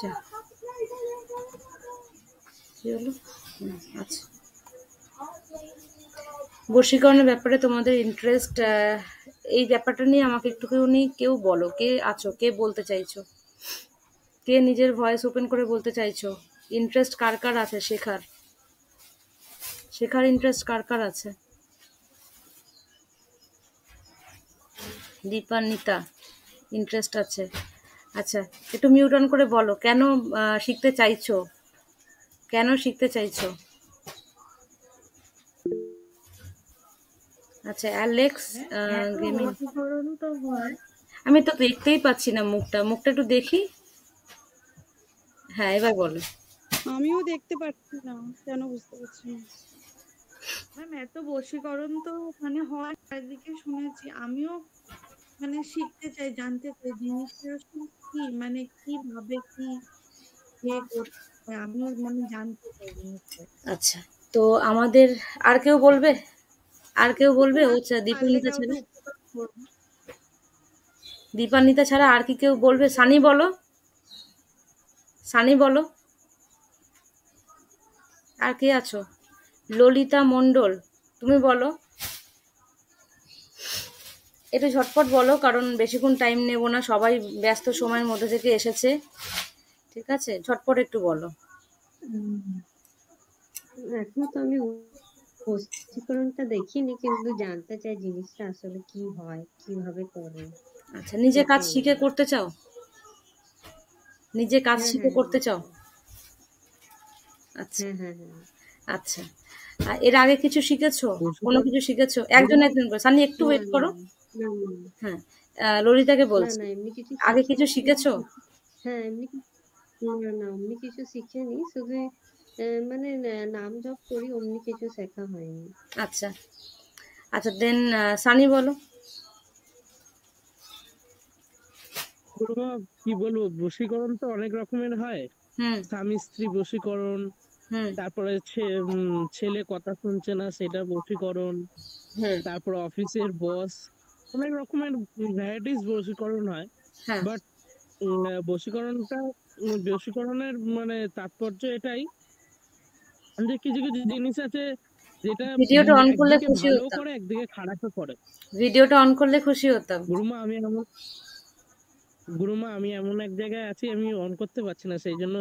আচ্ছা কি হলো? আচ্ছা, বশীকরণের ব্যাপারে তোমাদের ইন্টারেস্ট, এই ব্যাপারটা নিয়ে আমাকে একটুখানি কেউ বলো, কে আছো, কে বলতে চাইছো, কে নিজের ভয়েস ওপেন করে বলতে চাইছো? ইন্টারেস্ট কার কার আছে শেখার, শেখার ইন্টারেস্ট কার কার আছে? দীপান্বিতা ইন্টারেস্ট আছে। আচ্ছা, একটু মিউট অন করে বলো কেন শিখতে চাইছো, কেন শিখতে চাইছো? আচ্ছা, অ্যালেক্স গেমিং। আমি তো দেখতেই পাচ্ছি না মুখটা, মুখটা একটু দেখি। হ্যাঁ, এবার বলো। আমিও দেখতে পাচ্ছি না, কেন বুঝতে পারছি না ম্যাম। এত বশীকরণ তো মানে হয় চারিদিকে শুনেছি, আমিও মানে শিখতে চাই, জানতে চাই জিনিসটা আসলে কি, মানে কিভাবে কি করতে হয়, আমিও মানে জানতে চাই জিনিসটা। আচ্ছা, তো আমাদের আর কেউ বলবে, আর কেউ বলবে? ও পারলে দীপান্বিতা কাউকে ছাড়া, উপকার করবো। দীপান্বিতা ছাড়া আর কি কেউ বলবে? সানি বলো, সানি বলো, আর কে আছো? ললিতা মণ্ডল, তুমি বলো, একটু ঝটপট বলো, কারণ বেশিক্ষণ টাইম নেব না, সবাই ব্যস্ত সময়ের মধ্যে থেকে এসেছে। ঠিক আছে, ঝটপট একটু বলো। এখন তো আমি বশীকরণটা দেখিনি, কিন্তু জানতে চাই জিনিসটা আসলে কি হয়, কিভাবে করে। আচ্ছা, নিজে কাজ শিখে করতে চাও? নিজে কাজ হ্যাঁ শিখে হ্যাঁ করতে চাও? আচ্ছা হ্যাঁ হ্যাঁ হ্যাঁ। আচ্ছা, এর আগে কিছু শিখেছো, কোনো কিছু শিখেছো? একজন একজন করে, সানি একটু না ওয়েট না করো। না না হ্যাঁ, ললিতাকে না বলছি, না, এমনি কিছু আগে কিছু শিখিনি। শিখেছো? হ্যাঁ এমনি না না, অমনি কিছু শিখিনি, শুধু মানে নাম জপ করি, অমনি কিছু শেখা হয়নি। আচ্ছা আচ্ছা, দেন সানি বলো। গুরুমা, কি বলবো, বশীকরণ তো অনেক রকমের হয়। হুম স্বামী স্ত্রী বশীকরণ, হুম তারপরে ছেলে কথা শুনছে না সেটা বশীকরণ, হুম। তারপর অফিসের বস, অনেক রকমের ভ্যারাইটিস বশীকরণ হয়। হ্যাঁ, বাট বশীকরণের মানে তাৎপর্য এটাই যে কিছু কিছু জিনিস আছে যেটা ভিডিওটা অন করলে একদিকে খুশি ভালো হতাম, করে একদিকে খারাপও করে। ভিডিওটা অন করলে খুশি হতাম। গুরুমা আমি এমন গুরুমা আমি এমন এক জায়গায় আছি, আমি অন করতে পারছি না, সেই জন্য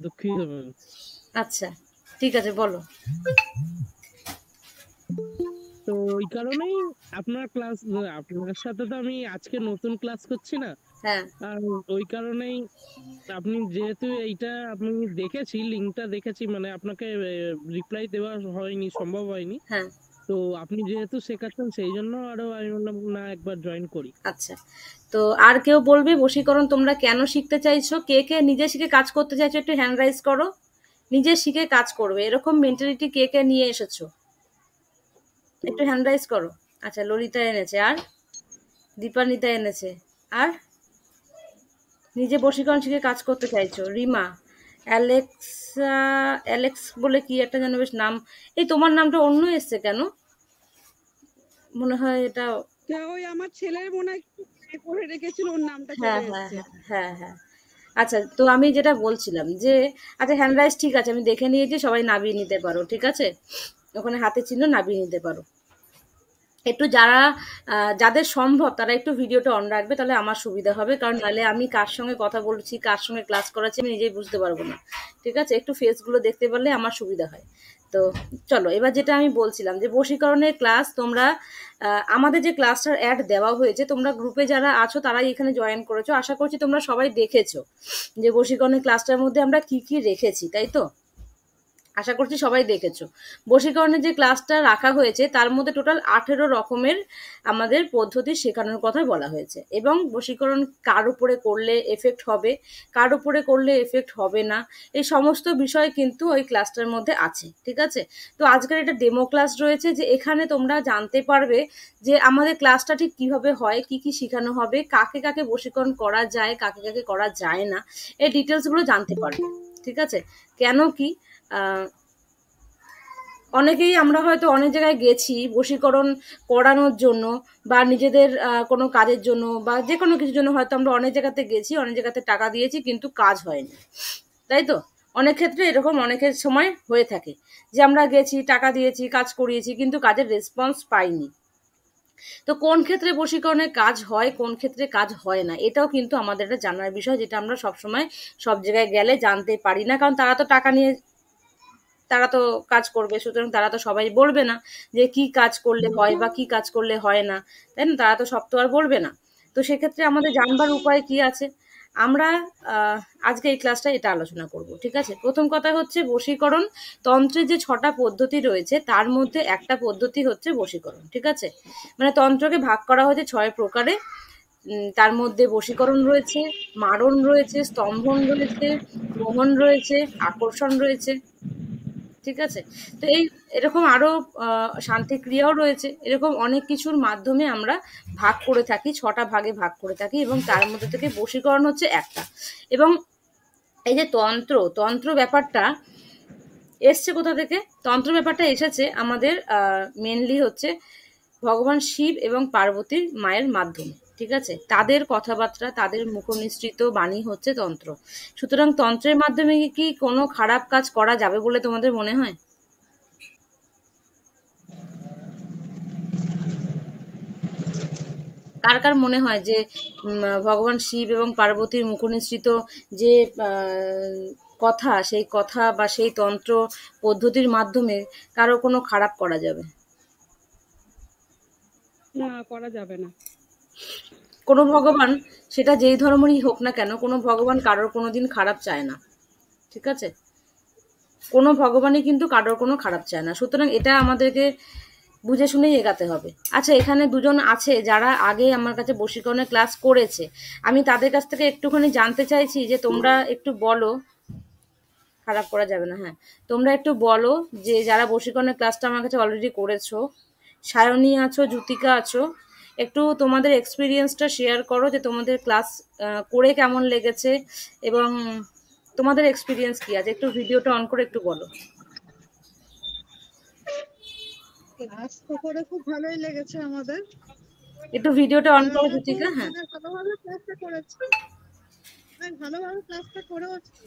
দুঃখিত ম্যাম। আচ্ছা, ঠিক আছে, বলো। তো ওই কারণেই আপনার সাথে তো আমি আজকে নতুন ক্লাস করছি না। হ্যাঁ আর ওই কারণেই আপনি যেহেতু এইটা আপনি দেখেছি, লিঙ্কটা দেখেছি, মানে আপনাকে রিপ্লাই দেওয়া হয়নি, সম্ভব হয়নি। হ্যাঁ। তো আপনি যেহেতু শেখাচ্ছেন সেই জন্য আরো আমি বললাম না, একবার জয়েন করি। আচ্ছা, তো আর কেউ বলবে বশীকরণ তোমরা কেন শিখতে চাইছো? কে কে নিজে শিখে কাজ করতে চাইছো একটু হ্যান্ড রাইজ করো। নিজে শিখে কাজ করবে এরকম মেন্টালিটি কে কে নিয়ে এসেছো, একটু হ্যান্ড রাইজ করো। আচ্ছা, ললিতা এনেছে, আর দীপান্বিতা এনেছে, আর নিজে বশীকরণ শিখে কাজ করতে চাইছো রিমা, অ্যালেক্সা, অ্যালেক্স বলে কি একটা যেন বেশ নাম। এই তোমার নামটা অন্য এসছে কেন? মনে হয় এটা। ওই আমার ছেলের মনে হয় একটু করে রেখেছিল, ওর নামটা হ্যাঁ চলে হ্যাঁ এসছে। হ্যাঁ হ্যাঁ হ্যাঁ। আচ্ছা, তো আমি যেটা বলছিলাম যে, আচ্ছা হ্যান্ড রাইজ ঠিক আছে, আমি দেখে নিয়েছি, সবাই নামিয়ে নিতে পারো, ঠিক আছে, ওখানে হাতে চিহ্ন নামিয়ে নিতে পারো। একটু যারা যাদের সম্ভব তারা একটু ভিডিওটা অন রাখবে, তাহলে আমার সুবিধা হবে, কারণ নাহলে আমি কার সঙ্গে কথা বলছি, কার সঙ্গে ক্লাস করাচ্ছি, আমি নিজেই বুঝতে পারবো না। ঠিক আছে, একটু ফেসগুলো দেখতে পারলে আমার সুবিধা হয়। তো চলো, এবার যেটা আমি বলছিলাম যে বশীকরণের ক্লাস তোমরা, আমাদের যে ক্লাসটার অ্যাড দেওয়া হয়েছে, তোমরা গ্রুপে যারা আছো তারাই এখানে জয়েন করেছো, আশা করছি তোমরা সবাই দেখেছো যে বশীকরণের ক্লাসটার মধ্যে আমরা কি কি রেখেছি, তাই তো? আশা করছি সবাই দেখেছো। বশীকরণের যে ক্লাসটা রাখা হয়েছে তার মধ্যে টোটাল 18 রকমের আমাদের পদ্ধতি শেখানোর কথা বলা হয়েছে, এবং বশীকরণ কার উপরে করলে এফেক্ট হবে, কার উপরে করলে এফেক্ট হবে না, এই সমস্ত বিষয় কিন্তু ওই ক্লাসটার মধ্যে আছে। ঠিক আছে, তো আজকের এটা ডেমো ক্লাস রয়েছে, যে এখানে তোমরা জানতে পারবে যে আমাদের ক্লাসটা ঠিক কিভাবে হয়, কি কি শেখানো হবে, কাকে কাকে বশীকরণ করা যায়, কাকে কাকে করা যায় না, এই ডিটেলসগুলো জানতে পারবে। ঠিক আছে, কেন কি অনেকেই আমরা হয়তো অনেক জায়গায় গেছি বশীকরণ করানোর জন্য বা নিজেদের কোনো কাজের জন্য বা যে কোনো কিছুর জন্য হয়তো আমরা অনেক জায়গাতে গেছি, অনেক জায়গাতে টাকা দিয়েছি, কিন্তু কাজ হয়নি, তাই তো? অনেক ক্ষেত্রে এরকম অনেকের সময় হয়ে থাকে যে আমরা গেছি, টাকা দিয়েছি, কাজ করিয়েছি, কিন্তু কাজের রেসপন্স পাইনি। তো কোন ক্ষেত্রে বশীকরণের কাজ হয়, কোন ক্ষেত্রে কাজ হয় না, এটাও কিন্তু আমাদের একটা জানার বিষয়, যেটা আমরা সবসময় সব জায়গায় গেলে জানতে পারি না, কারণ তারা তো টাকা নিয়ে তারা তো কাজ করবে, সুতরাং তারা তো সবাই বলবে না যে কি কাজ করলে হয় বা কি কাজ করলে হয় না, তাই না? তারা তো সব তো আর বলবে না। তো সেক্ষেত্রে আমাদের জানবার উপায় কি আছে? আমরা আজকে এই ক্লাসটা এটা আলোচনা করব, ঠিক আছে? প্রথম কথা হচ্ছে বশীকরণ তন্ত্রের যে 6টা পদ্ধতি রয়েছে তার মধ্যে একটা পদ্ধতি হচ্ছে বশীকরণ, ঠিক আছে? মানে তন্ত্রকে ভাগ করা হয়েছে 6 প্রকারে। তার মধ্যে বশীকরণ রয়েছে, মারণ রয়েছে, স্তম্ভন রয়েছে, মোহন রয়েছে, আকর্ষণ রয়েছে, ঠিক আছে? তো এরকম আরো শান্তিক্রিয়াও রয়েছে। এরকম অনেক কিছুর মাধ্যমে আমরা ভাগ করে থাকি, 6টা ভাগে ভাগ করে থাকি, এবং তার মধ্যে থেকে বশীকরণ হচ্ছে একটা। এবং এই যে তন্ত্র ব্যাপারটা এসছে কোথা থেকে? তন্ত্র ব্যাপারটা এসেছে আমাদের মেনলি হচ্ছে ভগবান শিব এবং পার্বতীর মায়ের মাধ্যমে, ঠিক আছে? তাদের কথাবার্তা, তাদের মুখনিসৃত বাণী হচ্ছে তন্ত্র। সুতরাং তন্ত্রের মাধ্যমে কি কোনো খারাপ কাজ করা যাবে বলে তোমাদের মনে হয়? কার কার মনে হয় যে ভগবান শিব এবং পার্বতীর মুখনিসৃত যে কথা, সেই কথা বা সেই তন্ত্র পদ্ধতির মাধ্যমে কারো কোনো খারাপ করা যাবে? না, করা যাবে না। কোনো ভগবান, সেটা যেই ধর্মেরই হোক না কেন, কোনো ভগবান কারোর কোনোদিন খারাপ চায় না, ঠিক আছে? কোনো ভগবানই কিন্তু কারোর কোনো খারাপ চায় না। সুতরাং এটা আমাদেরকে বুঝে শুনেই এগাতে হবে। আচ্ছা, এখানে দুজন আছে যারা আগে আমার কাছে বশীকরণের ক্লাস করেছে, আমি তাদের কাছ থেকে একটুখানি জানতে চাইছি যে তোমরা একটু বলো। খারাপ করা যাবে না, হ্যাঁ। তোমরা একটু বলো যে যারা বশীকরণের ক্লাসটা আমার কাছে অলরেডি করেছো, সায়নী আছো, জ্যোতিকা আছো, একটু তোমাদের এক্সপিরিয়েন্সটা শেয়ার করো যে তোমাদের ক্লাস করে কেমন লেগেছে এবং তোমাদের এক্সপিরিয়েন্স কি আছে। একটু ভিডিওটা অন করে একটু বলো। ক্লাস তো করে খুব ভালোই লেগেছে আমাদের। একটু ভিডিওটা অন করো আমরা তো জ্যোতিকা। হ্যাঁ, মানে ভালোভাবে ক্লাসটা করেছি, ভালোভাবে ক্লাসটা করেওছি।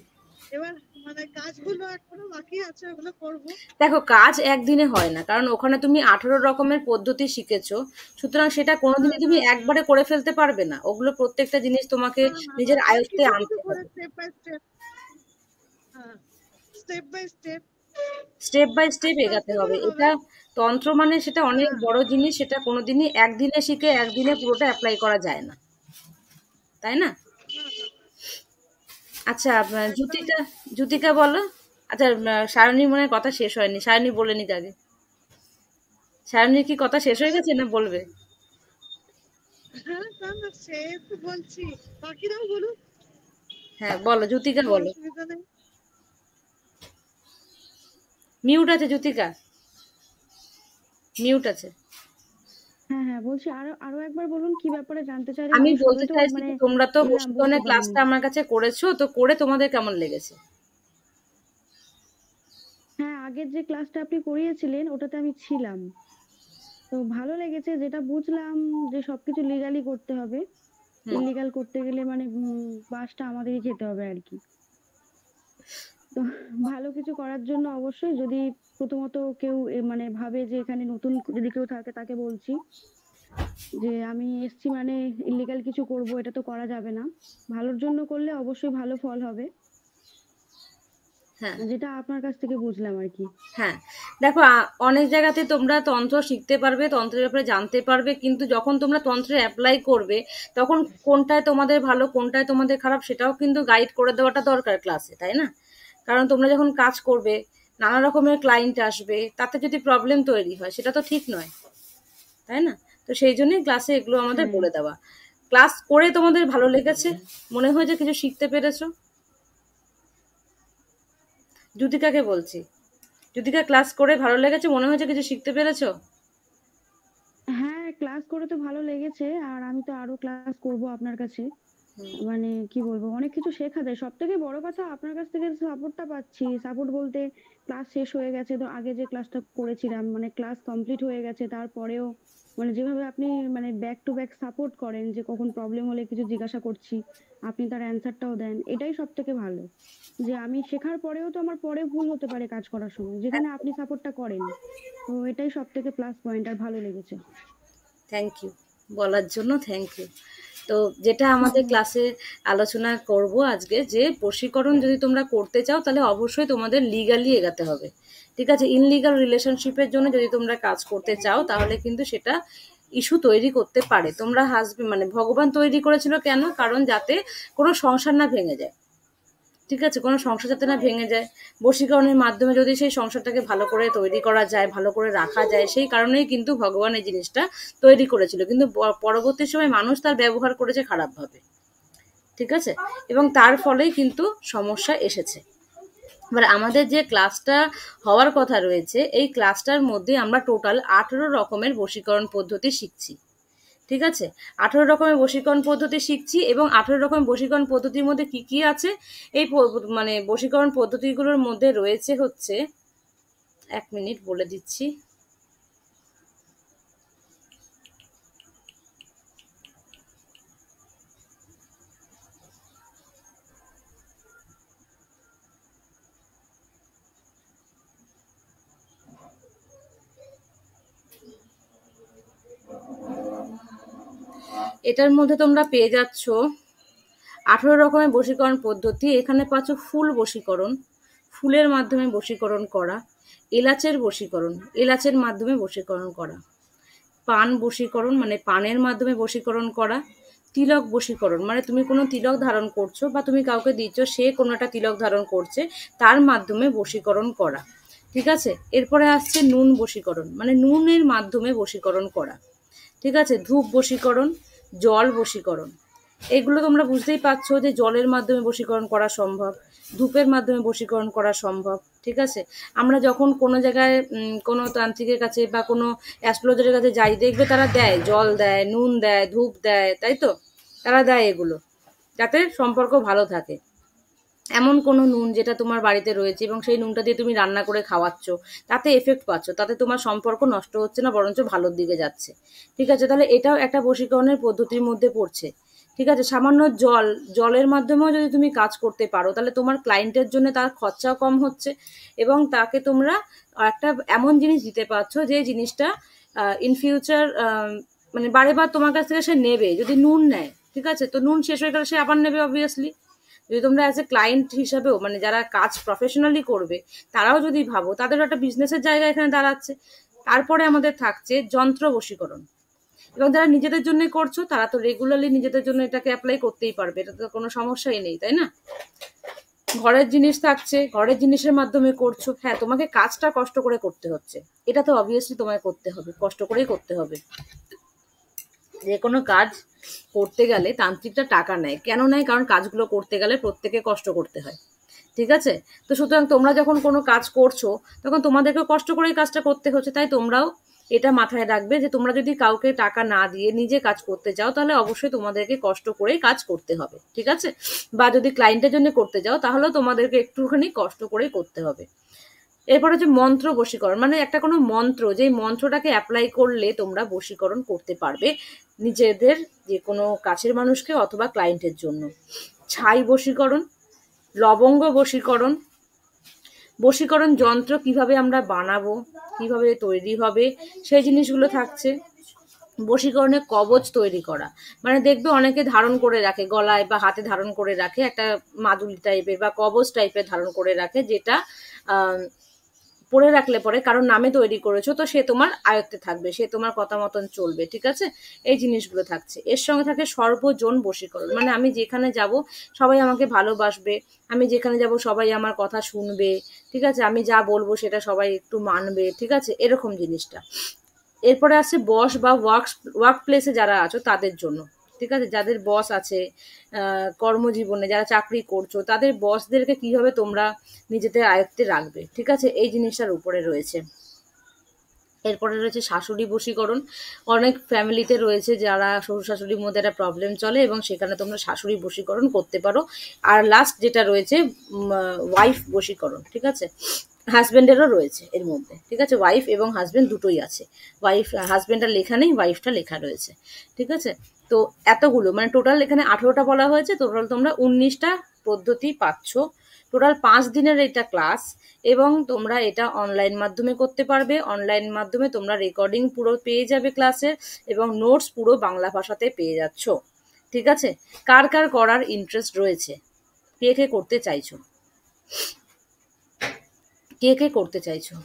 এবার মানে কাজগুলো এখনো বাকি আছে, ওগুলো করবো। দেখো, কাজ একদিনে হয় না, কারণ ওখানে তুমি 18 রকমের পদ্ধতি শিখেছো। সুতরাং সেটা কোনোদিনই তুমি একবারে করে ফেলতে পারবে না। ওগুলো প্রত্যেকটা জিনিস তোমাকে নিজের মানে আয়ত্তে কিছু কিছু আনতে করে হবে। Step by step, step by step step by step আস্তে এগাতে আস্তে হবে। করে হবে। এটা তন্ত্র মানে সেটা অনেক হ্যাঁ, বড় জিনিস, সেটা কোনোদিনই একদিনে শিখে একদিনে পুরোটা অ্যাপ্লাই করা যায় না, তাই না? আচ্ছা, একদমই। জ্যোতিকা, জ্যোতিকা বলো। আচ্ছা, সায়নীর মনে হয় কথা শেষ হয়নি, সায়নী বলে নিতে আগে। সায়নীর কি কথা শেষ হয়ে হ্যাঁ, গেছে না বলবে? হ্যাঁ, না না, সে তো বলছি, বাকিরাও বলুন, হ্যাঁ বলো, জ্যোতিকা কোনো বলো। অসুবিধা নেই। মিউট আছে জ্যোতিকা, মিউট আছে। হ্যাঁ, হ্যাঁ, বলছি আরো আরো একবার বলুন কি ব্যাপারে জানতে চাইলেন? আমি আমি সবে বলতে তো চাইছি মানে যে তোমরা তো এলাম, বুঝতে বশীকরণের পারিনি। ক্লাসটা আমার কাছে করেছো, তো করে তোমাদের কেমন লেগেছে? হ্যাঁ, আগের যে ক্লাসটা আপনি করিয়েছিলেন ওটাতে আমি ছিলাম। তো ভালো লেগেছে, যেটা বুঝলাম যে সবকিছু লিগালি করতে হবে। হুম। ইল্লিগাল করতে গেলে মানে বাসটা আমাদেরই খেতে হবে আর কি। তো ভালো কিছু করার জন্য অবশ্যই, যদি প্রথমত কেউ মানে ভাবে যে এখানে নতুন যদি কেউ থাকে তাকে বলছি যে আমি এসছি মানে ইল্লিগাল কিছু করব, এটা তো করা যাবে না। ভালোর জন্য করলে অবশ্যই ভালো ফল হবে, হ্যাঁ, যেটা আপনার কাছ থেকে বুঝলাম আর কি। হ্যাঁ। দেখো, অনেক জায়গাতে তোমরা তন্ত্র শিখতে পারবে, তন্ত্রের ব্যাপারে জানতে পারবে, কিন্তু যখন তোমরা তন্ত্রে অ্যাপ্লাই করবে তখন কোনটায় তোমাদের ভালো, কোনটায় তোমাদের খারাপ, সেটাও কিন্তু গাইড করে দেওয়াটা দরকার ক্লাসে, তাই না? কারণ তোমরা যখন কাজ করবে, নানা রকমের ক্লায়েন্ট আসবে, তাতে যদি প্রবলেম তৈরি হয় সেটা তো ঠিক নয়, তাই না? তো সেই জন্যই ক্লাসে এগুলো আমাদের হ্যাঁ, বলে দেওয়া। ক্লাস করে তোমাদের ভালো লেগেছে, মনে হয় যে কিছু শিখতে পেরেছো? জ্যোতিকাকে বলছি, জ্যোতিকা, ক্লাস করে ভালো লেগেছে, মনে হয়েছে কিছু শিখতে পেরেছো? হ্যাঁ, ক্লাস করে তো ভালো লেগেছে, আর আমি তো আরো ক্লাস করব আপনার কাছে। মানে কি বলবো, অনেক কিছু শেখা যায়। সবথেকে বড় কথা আপনার কাছ থেকে সাপোর্টটা পাচ্ছি। সাপোর্ট বলতে ক্লাস শেষ হয়ে গেছে, তো আগে যে ক্লাসটা করেছিলাম মানে ক্লাস কমপ্লিট হয়ে গেছে, তারপরেও মানে যেভাবে আপনি মানে ব্যাক টু ব্যাক সাপোর্ট করেন, যে কখন প্রবলেম হলে কিছু জিজ্ঞাসা করছি আপনি তার অ্যান্সারটাও দেন, এটাই সবথেকে ভালো। যে আমি শেখার পরেও তো আমার পরে ভুল হতে পারে কাজ করার সময়, যেখানে আপনি সাপোর্টটা করেন। তো এটাই সবথেকে প্লাস পয়েন্ট, আর ভালো লেগেছে। থ্যাংক ইউ, বলার জন্য থ্যাংক ইউ। তো যেটা আমাদের ক্লাসে আলোচনা করব আজকে, যে বশীকরণ যদি তোমরা করতে চাও তাহলে অবশ্যই তোমাদের লিগালি এগাতে হবে, ঠিক আছে? ইনলিগাল রিলেশনশিপের জন্য যদি তোমরা কাজ করতে চাও তাহলে কিন্তু সেটা ইস্যু তৈরি করতে পারে। তোমরা হাজবেন্ড মানে ভগবান তৈরি করেছিল কেন? কারণ যাতে কোনো সংসার না ভেঙে যায়, ঠিক আছে? কোনো সংসার যাতে না ভেঙে যায়, বশীকরণের মাধ্যমে যদি সেই সংসারটাকে ভালো করে তৈরি করা যায়, ভালো করে রাখা যায়, সেই কারণেই কিন্তু ভগবান এই জিনিসটা তৈরি করেছিল। কিন্তু পরবর্তী সময় মানুষ তার ব্যবহার করেছে খারাপভাবে, ঠিক আছে? এবং তার ফলেই কিন্তু সমস্যা এসেছে। এবার আমাদের যে ক্লাসটা হওয়ার কথা রয়েছে, এই ক্লাসটার মধ্যে আমরা টোটাল 18 রকমের বশীকরণ পদ্ধতি শিখছি, ঠিক আছে? 18 রকমের বশীকরণ পদ্ধতি শিখছি, এবং 18 রকমের বশীকরণ পদ্ধতির মধ্যে কি কি আছে, এই মানে বশীকরণ পদ্ধতিগুলোর মধ্যে রয়েছে হচ্ছে, 1 মিনিট বলে দিচ্ছি। এটার মধ্যে তোমরা পেয়ে যাচ্ছ 18 রকমের বশীকরণ পদ্ধতি। এখানে পাচ্ছ ফুল বশীকরণ, ফুলের মাধ্যমে বশীকরণ করা; এলাচের বশীকরণ, এলাচের মাধ্যমে বশীকরণ করা; পান বশীকরণ মানে পানের মাধ্যমে বশীকরণ করা; তিলক বশীকরণ মানে তুমি কোনো তিলক ধারণ করছো বা তুমি কাউকে দিচ্ছ, সে কোনো একটা তিলক ধারণ করছে, তার মাধ্যমে বশীকরণ করা, ঠিক আছে? এরপরে আসছে নুন বশীকরণ মানে নুনের মাধ্যমে বশীকরণ করা, ঠিক আছে? ধূপ বশীকরণ, জল বশীকরণ। এগুলো তোমরা বুঝতেই পারছো যে জলের মাধ্যমে বশীকরণ করা সম্ভব, ধূপের মাধ্যমে বশীকরণ করা সম্ভব, ঠিক আছে? আমরা যখন কোনো জায়গায় কোনো তান্ত্রিকের কাছে বা কোনো অ্যাস্ট্রোলজারের কাছে যাই, দেখবে তারা দেয়, জল দেয়, নুন দেয়, ধূপ দেয়, তাই তো? তারা দেয় এগুলো যাতে সম্পর্ক ভালো থাকে। এমন কোনো নুন যেটা তোমার বাড়িতে রয়েছে এবং সেই নুনটা দিয়ে তুমি রান্না করে খাওয়াচ্ছ, তাতে এফেক্ট পাচ্ছ, তাতে তোমার সম্পর্ক নষ্ট হচ্ছে না, বরঞ্চ ভালোর দিকে যাচ্ছে, ঠিক আছে? তাহলে এটাও একটা বশীকরণের পদ্ধতির মধ্যে পড়ছে, ঠিক আছে? সামান্য জলের মাধ্যমেও যদি তুমি কাজ করতে পারো তাহলে তোমার ক্লায়েন্টের জন্য তার খরচাও কম হচ্ছে, এবং তাকে তোমরা একটা এমন জিনিস দিতে পারছো যে জিনিসটা ইন ফিউচার মানে বারে বার তোমার কাছ থেকে সে নেবে। যদি নুন নেয়, ঠিক আছে, তো নুন শেষ হয়ে গেলে সে আবার নেবে অবভিয়াসলি। যদি তোমরা অ্যাজ এ ক্লায়েন্ট হিসাবেও মানে যারা কাজ প্রফেশনালি করবে, তারাও যদি ভাবো, তাদেরও একটা বিজনেসের জায়গা এখানে দাঁড়াচ্ছে। তারপরে আমাদের থাকছে যন্ত্র বশীকরণ, এবং যারা নিজেদের জন্য করছো তারা তো রেগুলারলি নিজেদের জন্য এটাকে অ্যাপ্লাই করতেই পারবে, এটা তো কোনো সমস্যাই নেই, তাই না? ঘরের জিনিস থাকছে, ঘরের জিনিসের মাধ্যমে করছো, হ্যাঁ তোমাকে কাজটা কষ্ট করে করতে হচ্ছে, এটা তো অবভিয়াসলি তোমায় করতে হবে, কষ্ট করেই করতে হবে। যে কোনো কাজ করতে গেলে তান্ত্রিকটা টাকা নেয়, কেন নেয়? কারণ কাজগুলো করতে গেলে প্রত্যেকে কষ্ট করতে হয়, ঠিক আছে? তো সুতরাং তোমরা যখন কোনো কাজ করছো তখন তোমাদেরকে কষ্ট করেই কাজটা করতে হচ্ছে, তাই তোমরাও এটা মাথায় রাখবে যে তোমরা যদি কাউকে টাকা না দিয়ে নিজে কাজ করতে চাও তাহলে অবশ্যই তোমাদেরকে কষ্ট করেই কাজ করতে হবে, ঠিক আছে? বা যদি ক্লায়েন্টের জন্য করতে চাও তাহলেও তোমাদেরকে একটুখানি কষ্ট করেই করতে হবে। এরপর হচ্ছে মন্ত্র বশীকরণ মানে একটা কোনো মন্ত্র, যেই মন্ত্রটাকে অ্যাপ্লাই করলে তোমরা বশীকরণ করতে পারবে নিজেদের যে কোনো কাছের মানুষকে অথবা ক্লায়েন্টের জন্য। ছাই বশীকরণ, লবঙ্গ বশীকরণ, বশীকরণ যন্ত্র কিভাবে আমরা বানাবো, কিভাবে তৈরি হবে, সেই জিনিসগুলো থাকছে। বশীকরণের কবচ তৈরি করা মানে দেখবে অনেকে ধারণ করে রাখে গলায় বা হাতে, ধারণ করে রাখে একটা মাদুলি টাইপের বা কবচ টাইপের ধারণ করে রাখে, যেটা পরে রাখলে পরে কারণ নামে তৈরি করেছো, তো সে তোমার আয়ত্তে থাকবে, সে তোমার কথা মতন চলবে, ঠিক আছে? এই জিনিসগুলো থাকছে। এর সঙ্গে থাকে সর্বজন বশীকরণ মানে আমি যেখানে যাব সবাই আমাকে ভালোবাসবে, আমি যেখানে যাব সবাই আমার কথা শুনবে, ঠিক আছে? আমি যা বলবো সেটা সবাই একটু মানবে, ঠিক আছে? এরকম জিনিসটা। এরপরে আসছে বস বা ওয়ার্ক প্লেসে যারা আছো তাদের জন্য, ঠিক আছে? যাদের বস আছে, কর্মজীবনে যারা চাকরি করছো, তাদের বসদেরকে কিভাবে তোমরা নিজেদের আয়ত্তে রাখবে, ঠিক আছে? এই জিনিসটার উপরে রয়েছে। এরপরে রয়েছে শাশুড়ি বশীকরণ। অনেক ফ্যামিলিতে রয়েছে যারা শ্বশুর শাশুড়ির মধ্যে একটা প্রবলেম চলে এবং সেখানে তোমরা শাশুড়ি বশীকরণ করতে পারো। আর লাস্ট যেটা রয়েছে ওয়াইফ বশীকরণ, ঠিক আছে? হাজব্যান্ডেরও রয়েছে এর মধ্যে, ঠিক আছে? ওয়াইফ এবং হাজব্যান্ড দুটোই আছে। ওয়াইফ হাজব্যান্ডটা লেখা নেই, ওয়াইফটা লেখা রয়েছে, ঠিক আছে? তো এতগুলো মানে টোটাল এখানে 18টা বলা হয়েছে, টোটাল তোমরা 19টা পদ্ধতি পাচ্ছ। টোটাল 5 দিনের এটা ক্লাস এবং তোমরা এটা অনলাইন মাধ্যমে করতে পারবে। অনলাইন মাধ্যমে তোমরা রেকর্ডিং পুরো পেয়ে যাবে ক্লাসের এবং নোটস পুরো বাংলা ভাষাতে পেয়ে যাচ্ছ, ঠিক আছে? কার কার করার ইন্টারেস্ট রয়েছে? কে কে করতে চাইছো? কে কে করতে চাইছো?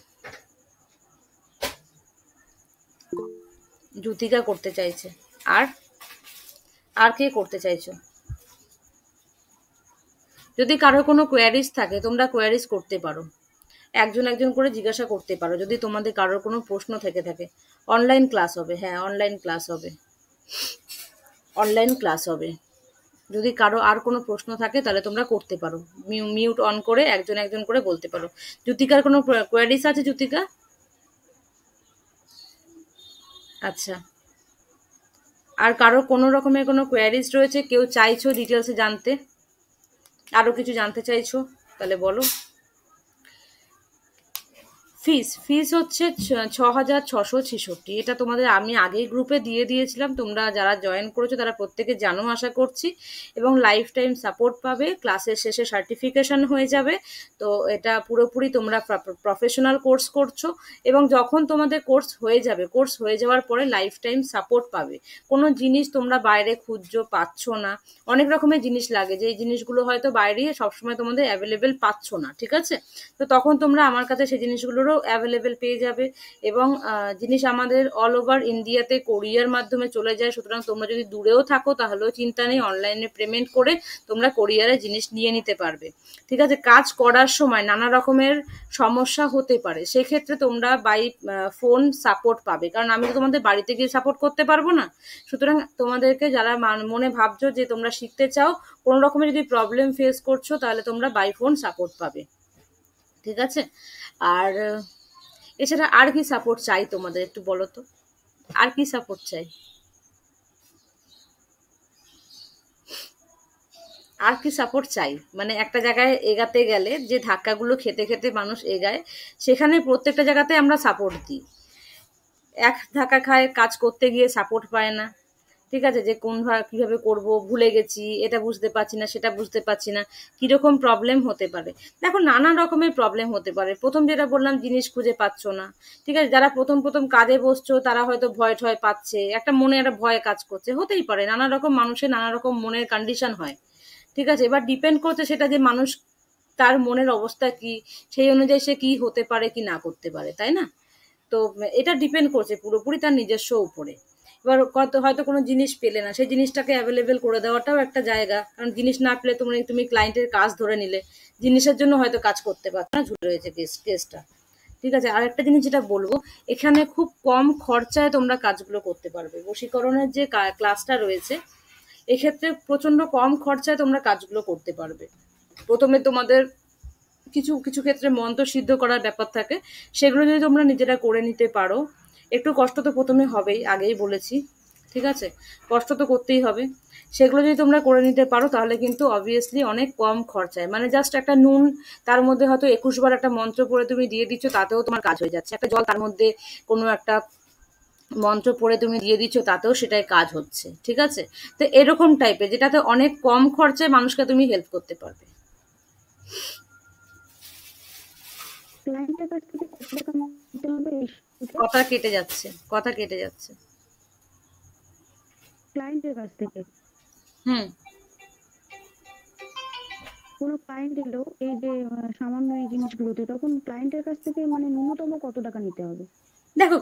জ্যোতিকা করতে চাইছে। আর আর কে করতে চাইছো? যদি কারো কোনো কোয়ারিজ থাকে তোমরা কোয়ারিজ করতে পারো, একজন একজন করে জিজ্ঞাসা করতে পারো যদি তোমাদের কারোর কোনো প্রশ্ন থেকে থাকে। অনলাইন ক্লাস হবে, হ্যাঁ অনলাইন ক্লাস হবে, অনলাইন ক্লাস হবে। যদি কারো আর কোনো প্রশ্ন থাকে তাহলে তোমরা করতে পারো, মিউট অন করে একজন একজন করে বলতে পারো। জ্যোতিকার কোনো কোয়ারিজ আছে জ্যোতিকা? আচ্ছা, আর কারো কোনো রকমের কোনো কোয়ারিজ রয়েছে? কেউ চাইছো ডিটেলসে জানতে, আরো কিছু জানতে চাইছো? তাহলে বলো। ফিস হচ্ছে 6,666। এটা তোমাদের আমি আগেই গ্রুপে দিয়ে দিয়েছিলাম, তোমরা যারা জয়েন করেছো তারা প্রত্যেকে জানো আশা করছি। এবং লাইফ টাইম সাপোর্ট পাবে, ক্লাসের শেষে সার্টিফিকেশন হয়ে যাবে। তো এটা পুরোপুরি তোমরা প্রফেশনাল কোর্স করছো এবং যখন তোমাদের কোর্স হয়ে যাবে, কোর্স হয়ে যাওয়ার পরে লাইফ টাইম সাপোর্ট পাবে। কোনো জিনিস তোমরা বাইরে খুঁজছো পাচ্ছ না, অনেক রকমের জিনিস লাগে যে এই জিনিসগুলো হয়তো বাইরে সবসময় তোমাদের অ্যাভেলেবেল পাচ্ছ না, ঠিক আছে? তো তখন তোমরা আমার কাছে সেই জিনিসগুলোরও অ্যাভেলেবেল পেয়ে যাবে এবং জিনিস আমাদের অল ওভার ইন্ডিয়াতে কোরিয়ার মাধ্যমে চলে যায়। সুতরাং তোমরা যদি দূরেও থাকো তাহলেও চিন্তা নেই, অনলাইনে পেমেন্ট করে তোমরা কোরিয়ারে জিনিস নিয়ে নিতে পারবে, ঠিক আছে? কাজ করার সময় নানা রকমের সমস্যা হতে পারে, সেক্ষেত্রে তোমরা বাই ফোন সাপোর্ট পাবে, কারণ আমি তো তোমাদের বাড়িতে গিয়ে সাপোর্ট করতে পারবো না। সুতরাং তোমাদেরকে যারা মনে ভাবছো যে তোমরা শিখতে চাও, কোনো রকমের যদি প্রবলেম ফেস করছো তাহলে তোমরা বাই ফোন সাপোর্ট পাবে, ঠিক আছে? আর এছাড়া আর কি সাপোর্ট চাই তোমাদের একটু বলো তো, আর কি সাপোর্ট চাই? আর কি সাপোর্ট চাই মানে একটা জায়গায় এগাতে গেলে যে ধাক্কাগুলো খেতে খেতে মানুষ এগায়, সেখানে প্রত্যেকটা জায়গাতে আমরা সাপোর্ট দিই। এক ধাক্কা খায় কাজ করতে গিয়ে সাপোর্ট পায় না, ঠিক আছে? যে কিভাবে করব ভুলে গেছি, এটা বুঝতে পারছি না, সেটা বুঝতে পারছি না, কিরকম প্রবলেম হতে পারে। দেখো নানা রকমের প্রবলেম হতে পারে। প্রথম যেটা বললাম জিনিস খুঁজে পাচ্ছ না, ঠিক আছে? যারা প্রথম প্রথম কাজে বসছো তারা হয়তো ভয় ঠয় পাচ্ছে, একটা মনে একটা ভয় কাজ করছে, হতেই পারে। নানা রকম মানুষের নানা রকম মনের কন্ডিশন হয়, ঠিক আছে? এবার ডিপেন্ড করছে সেটা যে মানুষ তার মনের অবস্থা কি, সেই অনুযায়ী সে কি হতে পারে কি না করতে পারে, তাই না? তো এটা ডিপেন্ড করছে পুরোপুরি তার নিজস্ব উপরে। এবার হয়তো কোনো জিনিস পেলে না, সেই জিনিসটাকে অ্যাভেলেবেল করে দেওয়াটাও একটা জায়গা, কারণ জিনিস না পেলে তুমি ক্লায়েন্টের কাজ ধরে নিলে, জিনিসের জন্য হয়তো কাজ করতে পারছো না, ঝুলে রয়েছে কেসটা, ঠিক আছে? আর একটা জিনিস যেটা বলবো, এখানে খুব কম খরচায় তোমরা কাজগুলো করতে পারবে। বশীকরণের যে ক্লাসটা রয়েছে এক্ষেত্রে প্রচন্ড কম খরচায় তোমরা কাজগুলো করতে পারবে। প্রথমে তোমাদের কিছু কিছু ক্ষেত্রে মন্ত্র সিদ্ধ করার ব্যাপার থাকে, সেগুলো যদি তোমরা নিজেরা করে নিতে পারো, একটু কষ্ট তো প্রথমে হবেই, আগেই বলেছি, ঠিক আছে? কষ্ট তো করতেই হবে। সেগুলো যদি তোমরা করে নিতে পারো তাহলে কিন্তু অবভিয়াসলি অনেক কম খরচায়, মানে জাস্ট একটা নুন তার মধ্যে হয়তো 21 বার একটা মন্ত্র পড়ে তুমি দিয়ে দিচ্ছ, তাতেও তোমার কাজ হয়ে যাচ্ছে। একটা জল তার মধ্যে কোনো একটা মন্ত্র পড়ে তুমি দিয়ে দিচ্ছ, তাতেও সেটাই কাজ হচ্ছে, ঠিক আছে? তো এরকম টাইপের যেটাতে অনেক কম খরচায় মানুষকে তুমি হেল্প করতে পারবে। ক্লায়েন্টের কাছ থেকে কত টাকা নিতে হবে এই শুরুতে? কথা কেটে যাচ্ছে, কথা কেটে যাচ্ছে। ক্লায়েন্টের কাছ থেকে হুম। কোনো ক্লায়েন্ট এলো এই যে সামান্য এই জিনিসগুলোতে, তখন ক্লায়েন্টের কাছ থেকে মানে ন্যূনতম কত টাকা নিতে হবে? দেখো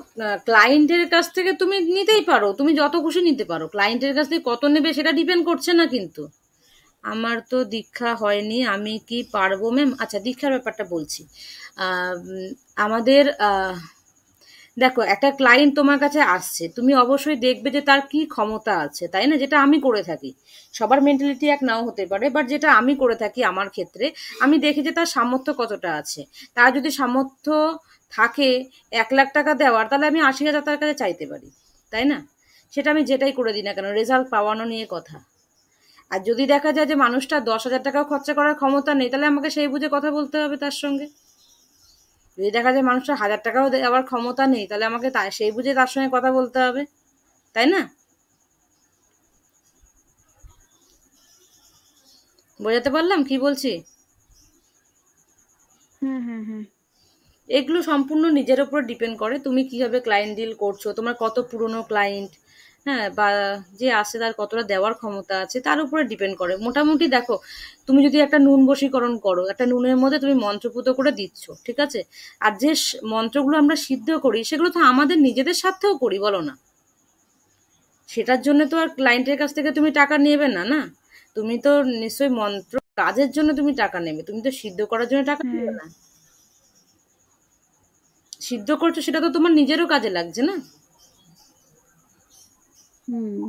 ক্লায়েন্টের কাছ থেকে তুমি নিতেই পারো, তুমি যত খুশি নিতে পারো। ক্লায়েন্টের কাছ থেকে কত নেবে সেটা ডিপেন্ড করছে না কিন্তু। আমার তো দীক্ষা হয়নি, আমি কি পারবো ম্যাম? আচ্ছা দীক্ষার ব্যাপারটা বলছি। আমাদের দেখো, একটা ক্লায়েন্ট তোমার কাছে আসছে, তুমি অবশ্যই দেখবে যে তার কি ক্ষমতা আছে, তাই না? যেটা আমি করে থাকি। সবার মেন্টালিটি এক নাও হতে পারে, বাট যেটা আমি করে থাকি আমার ক্ষেত্রে, আমি দেখি যে তার সামর্থ্য কতটা আছে। তার যদি সামর্থ্য থাকে 1 লাখ টাকা দেওয়ার, তাহলে আমি 80,000 তার কাছে চাইতে পারি, তাই না? সেটা আমি যেটাই করে দিই না কেন, রেজাল্ট পাওয়ানো নিয়ে কথা। আর যদি দেখা যায় যে মানুষটা 10,000 টাকাও খরচা করার ক্ষমতা নেই, তাহলে আমাকে সেই বুঝে কথা বলতে হবে তার সঙ্গে। যদি দেখা যায় মানুষটা 1,000 টাকাও দেওয়ার ক্ষমতা নেই, তাহলে আমাকে সেই বুঝে তার সঙ্গে কথা বলতে হবে, তাই না? বোঝাতে পারলাম কি বলছি? হ্যাঁ, হ্যাঁ, হ্যাঁ। এগুলো সম্পূর্ণ নিজের উপর ডিপেন্ড করে, তুমি কিভাবে ক্লায়েন্ট ডিল করছো, তোমার কত পুরনো ক্লায়েন্ট, হ্যাঁ, বা যে আসে তার কতটা দেওয়ার ক্ষমতা আছে, তার উপরে ডিপেন্ড করে। মোটামুটি দেখো, তুমি যদি একটা নুন বশীকরণ করো, একটা নুনের মধ্যে তুমি মন্ত্রপুত করে দিচ্ছ, ঠিক আছে? আর যে মন্ত্রগুলো আমরা সিদ্ধ করি, সেগুলো তো আমাদের নিজেদের স্বার্থেও করি, বলো না? সেটার জন্য তো আর ক্লায়েন্টের কাছ থেকে তুমি টাকা নেবে না, না? তুমি তো নিশ্চয়ই মন্ত্র কাজের জন্য তুমি টাকা নেবে, তুমি তো সিদ্ধ করার জন্য টাকা হ্যাঁ। নেবে না। সিদ্ধ করছো, সেটা তো তোমার নিজেরও কাজে লাগছে, না? হুম।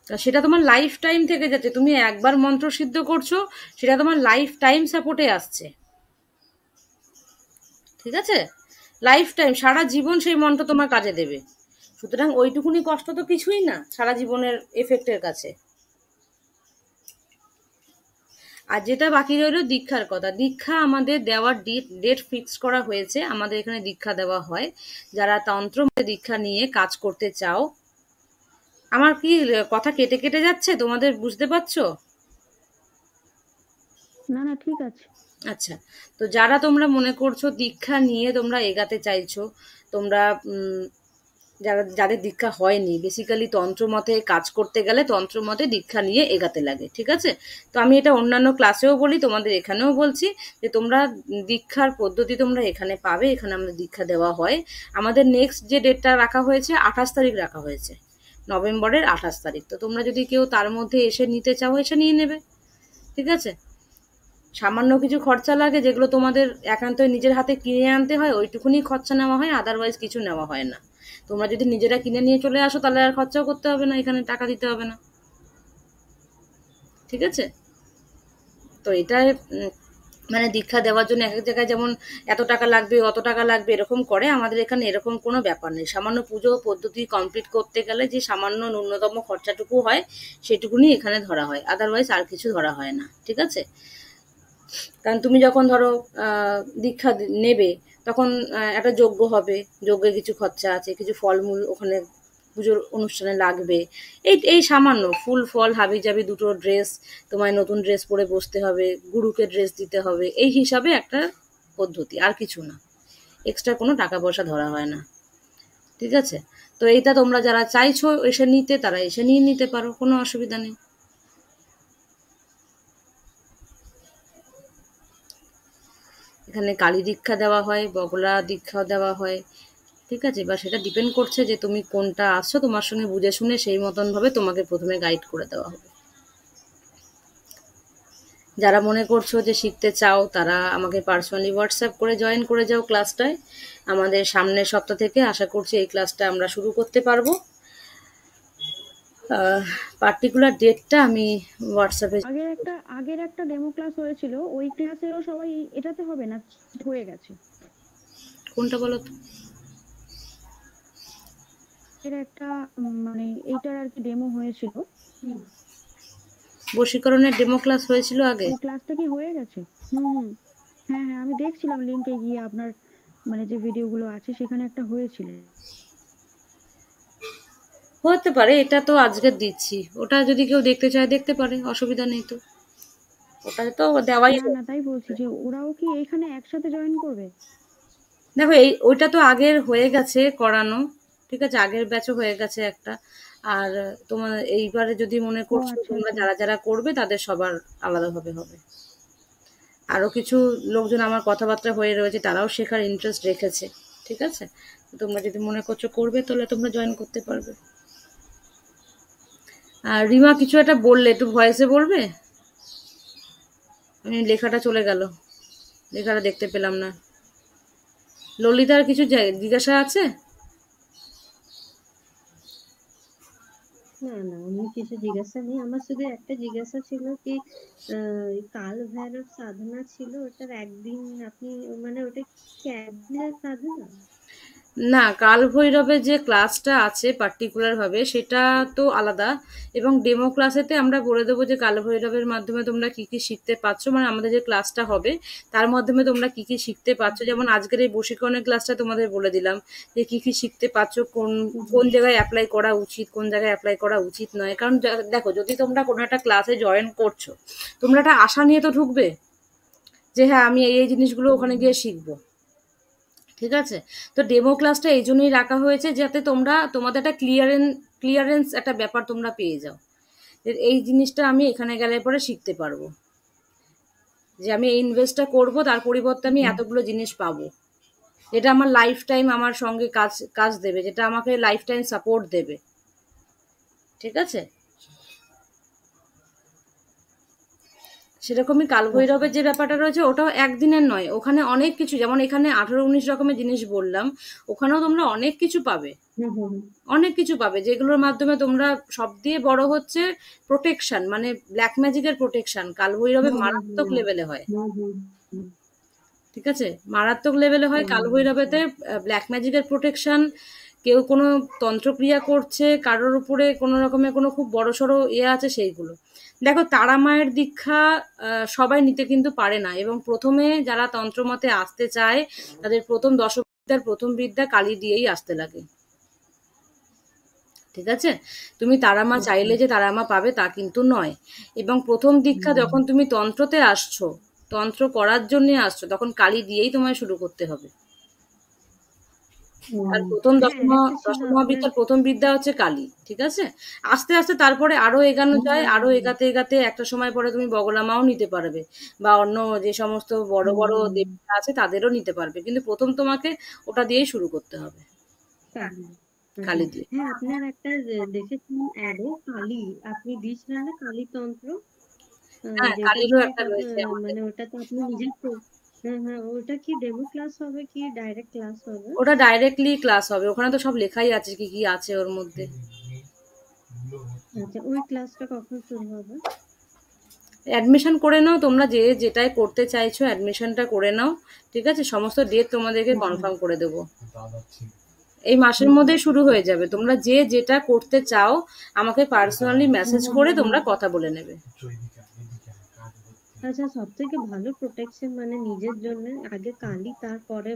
তা সেটা তোমার লাইফ টাইম থেকে যাচ্ছে, তুমি একবার মন্ত্র সিদ্ধ করছো, সেটা তোমার লাইফ টাইম সাপোর্টে আসছে, ঠিক আছে? লাইফ টাইম, সারা জীবন সেই মন্ত্র তোমার কাজে দেবে। সুতরাং ওইটুকুনি কষ্ট তো কিছুই না সারা জীবনের এফেক্টের কাছে। আর যেটা বাকি রইল দীক্ষার কথা। দীক্ষা আমাদের দেওয়ার ডেট ফিক্স করা হয়েছে, আমাদের এখানে দীক্ষা দেওয়া হয়। যারা তন্ত্র দীক্ষা নিয়ে কাজ করতে চাও, আমার কি কথা কেটে কেটে যাচ্ছে, তোমাদের বুঝতে পারছো? না, না, ঠিক আছে। আচ্ছা, তো যারা তোমরা মনে করছো দীক্ষা নিয়ে তোমরা এগাতে চাইছো, তোমরা যাদের দীক্ষা হয়নি, বেসিক্যালি তন্ত্র মতে কাজ করতে গেলে তন্ত্র মতে দীক্ষা নিয়ে এগাতে লাগে, ঠিক আছে? তো আমি এটা অন্যান্য ক্লাসেও বলি, তোমাদের এখানেও বলছি, যে তোমরা দীক্ষার পদ্ধতি তোমরা এখানে পাবে, এখানে আমাদের দীক্ষা দেওয়া হয়। আমাদের নেক্সট যে ডেটটা রাখা হয়েছে 28 তারিখ রাখা হয়েছে, নভেম্বরের 28 তারিখ। তো তোমরা যদি কেউ তার মধ্যে এসে নিতে চাও, এসে নিয়ে নেবে, ঠিক আছে? সামান্য কিছু খরচা লাগে, যেগুলো তোমাদের একান্তই নিজের হাতে কিনে আনতে হয়, ওইটুকুনি খরচা নেওয়া হয়, আদারওয়াইজ কিছু নেওয়া হয় না। তোমরা যদি নিজেরা কিনে নিয়ে চলে আসো, তাহলে আর খরচাও করতে হবে না, এখানে টাকা দিতে হবে না, ঠিক আছে? তো এটা মানে দীক্ষা দেওয়ার জন্য এক এক জায়গায় যেমন এত টাকা লাগবে, অত টাকা লাগবে, এরকম করে। আমাদের এখানে এরকম কোনো ব্যাপার নেই। সামান্য পুজো পদ্ধতি কমপ্লিট করতে গেলে যে সামান্য ন্যূনতম খরচাটুকু হয়, সেটুকুনি এখানে ধরা হয়, আদারওয়াইজ আর কিছু ধরা হয় না, ঠিক আছে? কারণ তুমি যখন ধরো দীক্ষা নেবে, তখন একটা যজ্ঞ হবে, যজ্ঞে কিছু খরচা আছে, কিছু ফলমূল ওখানে পুজোর অনুষ্ঠানে লাগবে। এই সামান্য ফুল ফল হাবিজাবি, দুটো ড্রেস, তোমায় নতুন ড্রেস পরে বসতে হবে, গুরুকে ড্রেস দিতে হবে, এই হিসাবে একটা পদ্ধতি, আর কিছু না। এক্সট্রা কোনো টাকা পয়সা ধরা হয় না, ঠিক আছে? তো এইটা তোমরা যারা চাইছো এসে নিতে, তারা এসে নিয়ে নিতে পারো, কোনো অসুবিধা নেই। এখানে কালী দীক্ষা দেওয়া হয়, বগলা দীক্ষা দেওয়া হয়, ঠিক আছে? বা সেটা ডিপেন্ড করছে যে তুমি কোনটা আসছো, তোমার সঙ্গে বুঝে শুনে সেই মতন ভাবে তোমাকে প্রথমে গাইড করে দেওয়া হবে। যারা মনে করছো যে শিখতে চাও, তারা আমাকে পার্সোনালি হোয়াটসঅ্যাপ করে জয়েন করে যাও ক্লাসটায়। আমাদের সামনের সপ্তাহ থেকে আশা করছি এই ক্লাসটা আমরা শুরু করতে পারবো। পার্টিকুলার ডেটটা আমি হোয়াটসঅ্যাপে। আগের একটা ডেমো ক্লাস হয়েছিল, ওই ক্লাসেও সবাই এটাতে হবে না, হয়ে গেছে। কোনটা বলো তো? এর একটা মানে এইটার আর কি ডেমো হয়েছিল। বশীকরণের ডেমো ক্লাস হয়েছিল আগে? ওই ক্লাসটা কি হয়ে গেছে? হুম। হ্যাঁ, হ্যাঁ, আমি দেখছিলাম লিঙ্কে গিয়ে আপনার মানে যে ভিডিওগুলো আছে সেখানে একটা হয়েছিল। হতে পারে, এটা তো আজকে দিচ্ছি, ওটা যদি কেউ দেখতে চায় দেখতে পারে, অসুবিধা নেই তো, ওটা তো দেওয়াই। না, না, তাই বলছি যে ওরাও কি এখানে একসাথে জয়েন করবে? দেখো, ওইটা তো আগের হয়ে গেছে করানো, ঠিক আছে? আগের ব্যাচও হয়ে গেছে একটা। আর তোমার এইবারে যদি মনে করছো আচ্ছা, তোমরা আচ্ছা। যারা যারা করবে, তাদের সবার আলাদাভাবে হবে। আরো কিছু লোকজন আমার কথাবার্তা হয়ে রয়েছে, তারাও শেখার ইন্টারেস্ট রেখেছে, ঠিক আছে? তোমরা যদি মনে করছো করবে, তাহলে তোমরা জয়েন করতে পারবে। আর রিমা কিছু একটা বললে, একটু ভয়েসে বলবে? লেখাটা চলে গেল, লেখাটা দেখতে পেলাম না। ললিতার কিছু জিজ্ঞাসা আছে? না না, অন্য কিছু জিজ্ঞাসা নেই। আমার শুধু একটা জিজ্ঞাসা ছিল কি কাল ভৈরব সাধনা ছিল, ওটার একদিন আপনি মানে ওটা কি একদিনের সাধনা? না, কাল ভৈরবের যে ক্লাসটা আছে পার্টিকুলার ভাবে সেটা তো আলাদা, এবং ডেমো ক্লাসেতে আমরা বলে দেবো যে কাল ভৈরবের মাধ্যমে তোমরা কি কি শিখতে পারছো, মানে আমাদের যে ক্লাসটা হবে তার মাধ্যমে তোমরা কি কি শিখতে পারছো। যেমন আজকের এই বশীকরণের ক্লাসটা তোমাদের বলে দিলাম যে কি কি শিখতে পারছো, কোন কোন জায়গায় অ্যাপ্লাই করা উচিত, কোন জায়গায় অ্যাপ্লাই করা উচিত নয়। কারণ দেখো, যদি তোমরা কোনো একটা ক্লাসে জয়েন করছো, তোমরা একটা আশা নিয়ে তো ঢুকবে যে হ্যাঁ আমি এই এই জিনিসগুলো ওখানে গিয়ে শিখবো, ঠিক আছে? তো ডেমো ক্লাসটা এই জন্যই রাখা হয়েছে যাতে তোমরা তোমাদের একটা ক্লিয়ারেন্স একটা ব্যাপার তোমরা পেয়ে যাও, যে এই জিনিসটা আমি এখানে গেলে পরে শিখতে পারবো, যে আমি এই ইনভেস্টটা করবো তার পরিবর্তে আমি এতগুলো জিনিস পাবো, যেটা আমার লাইফ টাইম আমার সঙ্গে কাজ কাজ দেবে, যেটা আমাকে লাইফ টাইম সাপোর্ট দেবে, ঠিক আছে? সেরকমই কালভৈরবের যে ব্যাপারটা রয়েছে ওটাও একদিনের নয়, ওখানে অনেক কিছু, যেমন এখানে 18-19 রকমের জিনিস বললাম, ওখানেও তোমরা অনেক কিছু পাবে, অনেক কিছু পাবে, যেগুলোর মাধ্যমে তোমরা সব দিয়ে বড় হচ্ছে প্রোটেকশন, মানে ব্ল্যাক ম্যাজিকের প্রোটেকশন কালভৈরবে মারাত্মক লেভেলে হয়, ঠিক আছে? মারাত্মক লেভেলে হয় কালভৈরবেতে ব্ল্যাক ম্যাজিকের প্রোটেকশন। কেউ কোনো তন্ত্রক্রিয়া করছে, কারোর উপরে কোনো রকমের কোনো খুব বড়সড় আছে, সেইগুলো দেখো। তারা মায়ের দীক্ষা সবাই নিতে কিন্তু পারে না, এবং প্রথমে যারা তন্ত্রমতে আসতে চায় তাদের প্রথম দশবিদ্যার প্রথম বিদ্যা কালী দিয়েই আসতে লাগে, ঠিক আছে? তুমি তারামা চাইলে যে তারামা পাবে তা কিন্তু নয়। এবং প্রথম দীক্ষা যখন তুমি তন্ত্রতে আসছো, তন্ত্র করার জন্য আসছো, তখন কালী দিয়েই তোমায় শুরু করতে হবে। আর প্রথম দশমহাবিদ্যার প্রথম বিদ্যা হচ্ছে কালী, ঠিক আছে? আস্তে আস্তে তারপরে আরো এগানো যায়, আরো এগাতে এগাতে একটা সময় পরে তুমি বগলামাও নিতে পারবে, বা অন্য যে সমস্ত বড় বড় দেবতা আছে তাদেরও নিতে পারবে, কিন্তু প্রথম তোমাকে ওটা দিয়েই শুরু করতে হবে, কালী দিয়ে। হ্যাঁ, আপনার একটা দেখেছিলাম অ্যাডে কালী আপনি দিয়েছিলেন না, কালীতন্ত্র, হ্যাঁ, যেটা কালীরও দিয়ে একটা রয়েছে আমাদের। মানে ওটা তো আপনি নিজে হ্যাঁ হ্যাঁ, ওটা কি ডেমো ক্লাস হবে কি ডাইরেক্ট ক্লাস হবে? ওটা ডাইরেক্টলি ক্লাস হবে, ওখানে তো সব লেখাই আছে কি কি আছে ওর মধ্যে। আচ্ছা, ওই ক্লাসটা কখন শুরু হবে? অ্যাডমিশন করে নাও তোমরা, যে যেটাই করতে চাইছো অ্যাডমিশনটা করে নাও, ঠিক আছে? সমস্ত ডেট তোমাদেরকে কনফার্ম করে দেবো, এই মাসের মধ্যেই শুরু হয়ে যাবে। তোমরা যে যেটা করতে চাও আমাকে পার্সোনালি মেসেজ করে তোমরা কথা বলে নেবে। আচ্ছা, সব থেকে ভালো প্রোটেকশন মানে নিজের জন্য আগে কালী, তারপরে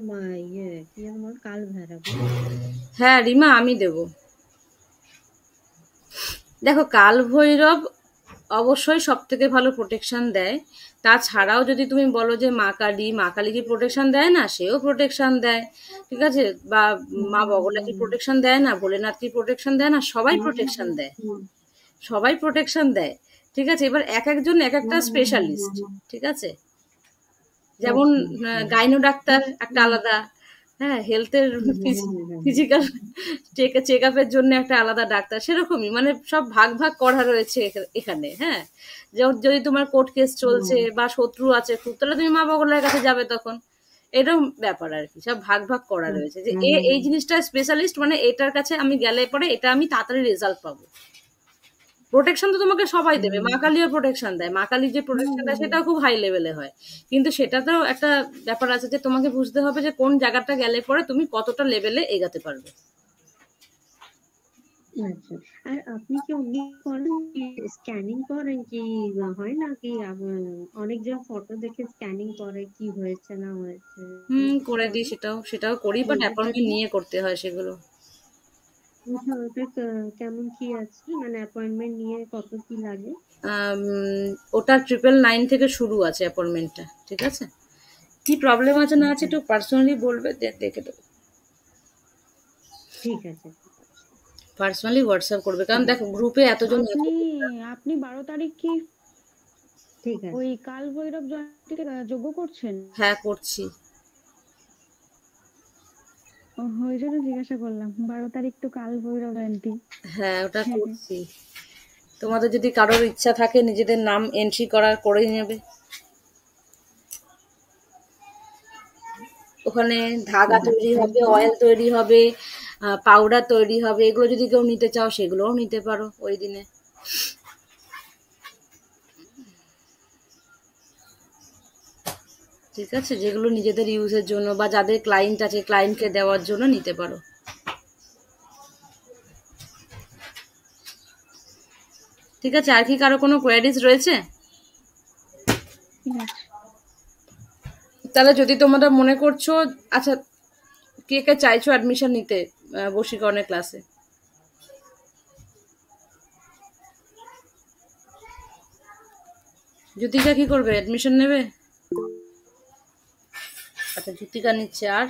কি যেন বল, কাল ভৈরব। হ্যাঁ রিমা, আমি দেব। দেখো, কাল ভৈরব অবশ্যই সব থেকে ভালো প্রোটেকশন দেয়। তাছাড়াও যদি তুমি বলো যে মা কালী কি প্রোটেকশন দেয় না, সেও প্রোটেকশন দেয়, ঠিক আছে? বা মা বগলা কি প্রোটেকশন দেয় না, ভোলেনাথ কি প্রোটেকশন দেয় না, সবাই প্রোটেকশন দেয়, সবাই প্রোটেকশন দেয়, ঠিক আছে? এবার এক একজন এক একটা স্পেশালিস্ট, ঠিক আছে? যেমন গাইনো ডাক্তার একটা আলাদা, হ্যাঁ, হেলথের ফিজিক্যাল চেক আপের জন্য একটা আলাদা ডাক্তার, সেরকমই মানে সব ভাগ ভাগ করা রয়েছে এখানে। হ্যাঁ, যেমন যদি তোমার কোর্ট কেস চলছে বা শত্রু আছে খুব, তাহলে তুমি মা বগলার কাছে যাবে তখন, এরকম ব্যাপার আর কি, সব ভাগ ভাগ করা রয়েছে, যে এই জিনিসটা স্পেশালিস্ট, মানে এটার কাছে আমি গেলে পরে এটা আমি তাড়াতাড়ি রেজাল্ট পাবো। প্রোটেকশন তো তোমাকে সবাই দেবে, মা কালীও প্রোটেকশন দেয়, মা কালীর যে প্রোটেকশন দেয় সেটাও খুব হাই লেভেলে হয়, কিন্তু সেটাতেও একটা ব্যাপার আছে যে তোমাকে বুঝতে হবে যে কোন জায়গাটা গেলে পরে তুমি কতটা লেভেলে এগাতে পারবে। আচ্ছা, আর আপনি কি অমনি করেন কি স্ক্যানিং করেন কি হয় না কি অনেকজন ফটো দেখে স্ক্যানিং করে কি হয়েছে না হয়েছে? করে দিই, সেটাও করি, বাট অ্যাপয়েন্টমেন্ট নিয়ে করতে হয় সেগুলো। আচ্ছা, ওটা কেমন কি আছে মানে অ্যাপয়েন্টমেন্ট নিয়ে কত কি লাগে? ওটা 999 থেকে শুরু আছে অ্যাপয়েন্টমেন্টটা, ঠিক আছে? কি প্রবলেম আছে না আছে একটু পার্সোনালি বলবে, দেখে দেবো, ঠিক আছে। পার্সোনালি হোয়াটসঅ্যাপ করবে, কারণ দেখো গ্রুপে এতজন আপনি 12 তারিখ কি ঠিক আছে। ওই কাল ভৈরব জয়ন্তীতে যজ্ঞ করছেন? হ্যাঁ, করছি। ওই জন্য জিজ্ঞাসা করলাম, 12 তারিখ তো কাল ভৈরব জয়ন্তী। হ্যাঁ, ওটা করছি। তোমাদের যদি কারোর ইচ্ছা থাকে নিজেদের নাম এন্ট্রি করে নেবে। ওখানে ধাগা তৈরি হবে, অয়েল তৈরি হবে, পাউডার তৈরি হবে। এগুলো যদি কেউ নিতে চাও সেগুলোও নিতে পারো ওই দিনে। ঠিক আছে, যেগুলো নিজেদের ইউজের জন্য বা যাদের ক্লায়েন্ট আছে ক্লায়েন্টকে দেওয়ার জন্য নিতে পারো। ঠিক আছে, আর কি কারো কোনো কোয়ারিজ রয়েছে? ঠিক আছে। তাহলে যদি তোমরা মনে করছো, আচ্ছা কে কে চাইছো অ্যাডমিশন নিতে বশীকরণের ক্লাসে? জ্যোতিকা কি করবে, অ্যাডমিশন নেবে? আচ্ছা জ্যোতিকা নিচ্ছে। আর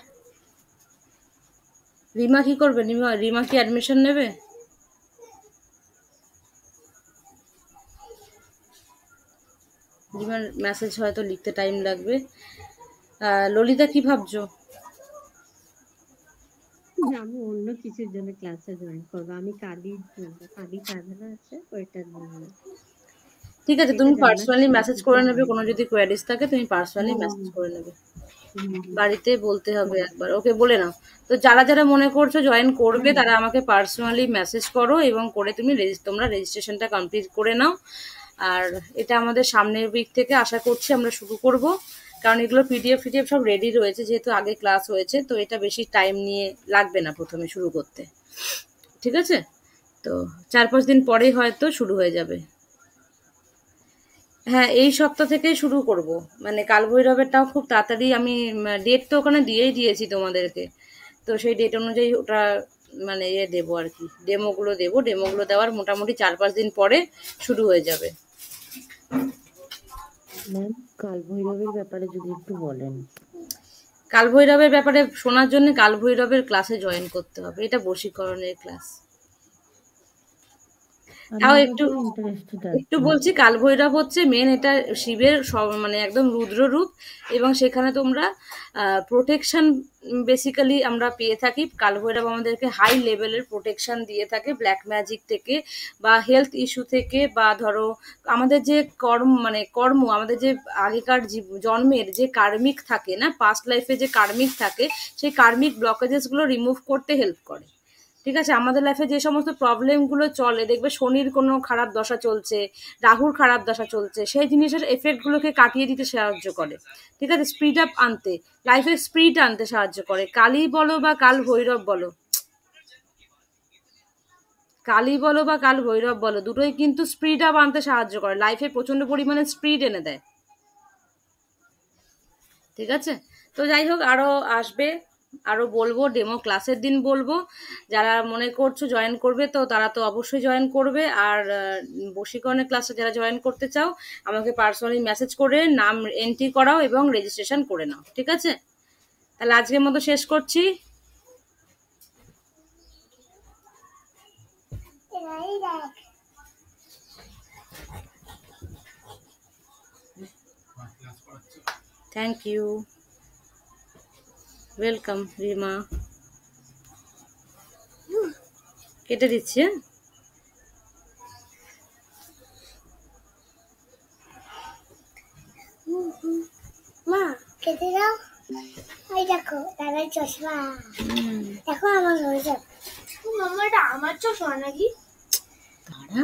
রিমা কি করবে? রিমা কি অ্যাডমিশন নেবে? রিমার মেসেজ হয়তো লিখতে টাইম লাগবে। ললিতা কি ভাবছো? আমি অন্য কিছুর জন্য ক্লাসে জয়েন করবো। আমি কালির জন্য, কালি সাধনা আছে ওইটার জন্য। ঠিক আছে, এটা তুমি জানার পার্সোনালি ছিল মেসেজ কি করে কি নেবে, হয়। কোনো যদি কোয়ারিজ থাকে তুমি পার্সোনালি মেসেজ করে নেবে। বাড়িতে বলতে হবে একবার, ওকে বলে নাও। তো যারা যারা মনে করছো জয়েন করবে তারা আমাকে পার্সোনালি মেসেজ করো এবং করে তুমি তোমরা রেজিস্ট্রেশনটা কমপ্লিট করে নাও। আর এটা আমাদের সামনের উইক থেকে আশা করছি আমরা শুরু করব, কারণ এগুলো পিডিএফ সব রেডি রয়েছে, যেহেতু আগে ক্লাস হয়েছে, তো এটা বেশি টাইম নিয়ে লাগবে না প্রথমে শুরু করতে। ঠিক আছে, তো 4-5 দিন পরেই হয়তো শুরু হয়ে যাবে। হ্যাঁ, এই সপ্তাহ থেকেই শুরু করব। মানে কালভৈরবেরটাও খুব তাড়াতাড়ি আমি ডেট তো ওখানে দিয়েই দিয়েছি তোমাদেরকে। তো সেই ডেট অনুযায়ী ওটা মানে দেবো আর কি, ডেমোগুলো দেবো। ডেমোগুলো দেওয়ার মোটামুটি 4-5 দিন পরে শুরু হয়ে যাবে। ম্যাম, কালভৈরবের ব্যাপারে যদি একটু বলেন। কালভৈরবের ব্যাপারে শোনার জন্য কালভৈরবের ক্লাসে জয়েন করতে হবে, এটা বশীকরণের ক্লাস। তাও আমি একটু পুরো ইন্টারেস্টেড একটু আছি। বলছি, কালভৈরব হচ্ছে মেন, এটা শিবের মানে একদম রুদ্র রূপ, এবং সেখানে তোমরা প্রোটেকশন বেসিক্যালি আমরা পেয়ে থাকি। কালভৈরব আমাদেরকে হাই লেভেলের প্রোটেকশন দিয়ে থাকে ব্ল্যাক ম্যাজিক থেকে বা হেলথ ইস্যু থেকে, বা ধরো আমাদের যে কর্ম আমাদের যে আগেকার জন্মের যে কার্মিক থাকে না, পাস্ট লাইফে যে কার্মিক থাকে, সেই কার্মিক ব্লকেজেসগুলো রিমুভ করতে হেল্প করে। ঠিক আছে, আমাদের লাইফে যে সমস্ত প্রবলেমগুলো চলে, দেখবে শনির কোনো খারাপ দশা চলছে, রাহুর খারাপ দশা চলছে, সেই জিনিসের এফেক্টগুলোকে কাটিয়ে দিতে সাহায্য করে। ঠিক আছে, স্পিড আপ আনতে, লাইফে স্পিড আনতে সাহায্য করে। কালী বলো বা কাল ভৈরব বলো, কালী বলো বা কাল ভৈরব বলো, দুটোই কিন্তু স্পিড আপ আনতে সাহায্য করে, লাইফে প্রচন্ড পরিমাণে স্পিড এনে দেয়। ঠিক আছে, তো যাই হোক, আরো আসবে, আরো বলবো, ডেমো ক্লাসের দিন বলবো। যারা মনে করছো জয়েন করবে তো তারা তো অবশ্যই জয়েন করবে। আর বশীকরণের ক্লাসে যারা জয়েন করতে চাও আমাকে পার্সোনালি মেসেজ করে নাম এন্ট্রি করাও এবং রেজিস্ট্রেশন করে নাও। ঠিক আছে, তাহলে আজকের মতো শেষ করছি। Thank you, welcome Rima. কেটে দিচ্ছি। মা কেটে দাও। ওই দেখো দাদার চশমা, দেখো আমার হয়ে যাবে। মামা এটা আমার চশমা নাকি? দাঁড়া।